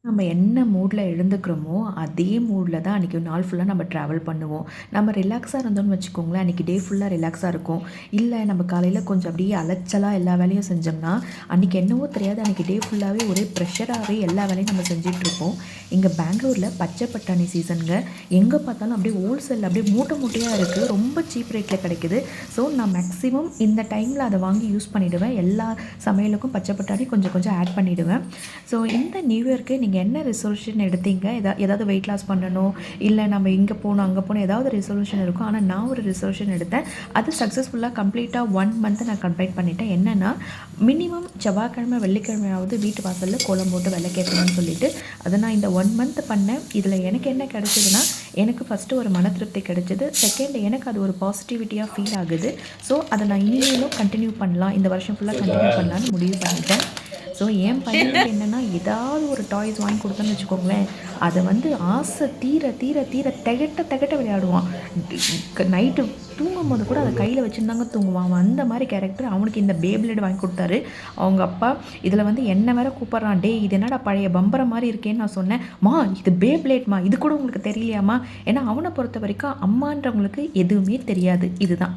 நம்ம என்ன மூடில் எழுந்துக்கிறோமோ அதே மூடில் தான் அன்றைக்கி நாள் ஃபுல்லாக நம்ம ட்ராவல் பண்ணுவோம். நம்ம ரிலாக்ஸாக இருந்தோம்னு வச்சுக்கோங்களேன், அன்றைக்கி டே ஃபுல்லாக ரிலாக்ஸாக இருக்கும். இல்லை நம்ம காலையில் கொஞ்சம் அப்படியே அலைச்சலாக எல்லா வேலையும் செஞ்சோம்னா அன்றைக்கி என்னவோ தெரியாது, அன்றைக்கி டே ஃபுல்லாகவே ஒரே ப்ரெஷராகவே எல்லா வேலையும் நம்ம செஞ்சிட்ருப்போம். இங்கே பெங்களூரில் பச்சை பட்டாணி சீசனுங்க. எங்கே பார்த்தாலும் அப்படியே ஹோல்சேலில் அப்படியே மூட்டை மூட்டையாக இருக்குது. ரொம்ப சீப் ரேட்டில் கிடைக்குது. ஸோ நான் மேக்ஸிமம் இந்த டைமில் அதை வாங்கி யூஸ் பண்ணிவிடுவேன். எல்லா சமையலுக்கும் பச்சை பட்டாணி கொஞ்சம் கொஞ்சம் ஆட் பண்ணிவிடுவேன். ஸோ இந்த நியூ இயர்க்கு நீங்கள் என்ன ரெசல்யூஷன் எடுத்தீங்க? ஏதாவது வெயிட் லாஸ் பண்ணணும், இல்லை நம்ம இங்கே போகணும் அங்கே போகணும், ஏதாவது ரெசல்யூஷன் இருக்கும். ஆனால் நான் ஒரு ரெசல்யூஷன் எடுத்தேன். அது சக்ஸஸ்ஃபுல்லாக கம்ப்ளீட்டாக 1 மந்த் நான் கம்ப்ளீட் பண்ணிட்டேன். என்னென்னா, மினிமம் செவ்வாய்க்கிழமை வெள்ளிக்கிழமையாவது வீட்டு வாசலில் கோலம் போட்டு விளக்கேற்றணும்னு சொல்லிட்டு அதை நான் இந்த 1 மந்த் பண்ணேன். இதில் எனக்கு என்ன கிடைச்சதுன்னா, எனக்கு ஃபஸ்ட்டு ஒரு மன திருப்தி கிடைச்சிது. செகண்ட், எனக்கு அது ஒரு பாசிட்டிவிட்டியாக ஃபீல் ஆகுது. ஸோ அதை நான் இனிமேலும் கண்டினியூ பண்ணலாம், இந்த வருஷம் ஃபுல்லாக கண்டினியூ பண்ணலான்னு முடிவு பண்ணிட்டேன். ஸோ என் பையனுக்கு என்னென்னா, ஏதாவது ஒரு டாய்ஸ் வாங்கி கொடுத்தோன்னு வச்சுக்கோங்களேன், அதை வந்து ஆசை தீர தீர தீர திகட்ட விளையாடுவான். நைட்டு தூங்கும்போது கூட அதை கையில் வச்சுருந்தாங்க தூங்குவான். அவன் அந்த மாதிரி கேரக்டர். அவனுக்கு இந்த பேப்ளேட் வாங்கி கொடுத்தாரு அவங்க அப்பா. இதில் வந்து என்ன வேற கூப்பிட்றான், டே இது என்னடா பழைய பம்பரை மாதிரி இருக்கேன்னு நான் சொன்னேன். மா இது பேப்ளேட்மா, இது கூட உங்களுக்கு தெரியலையாம்மா? ஏன்னா அவனை பொறுத்த வரைக்கும் அம்மான்றவங்களுக்கு எதுவுமே தெரியாது. இதுதான்.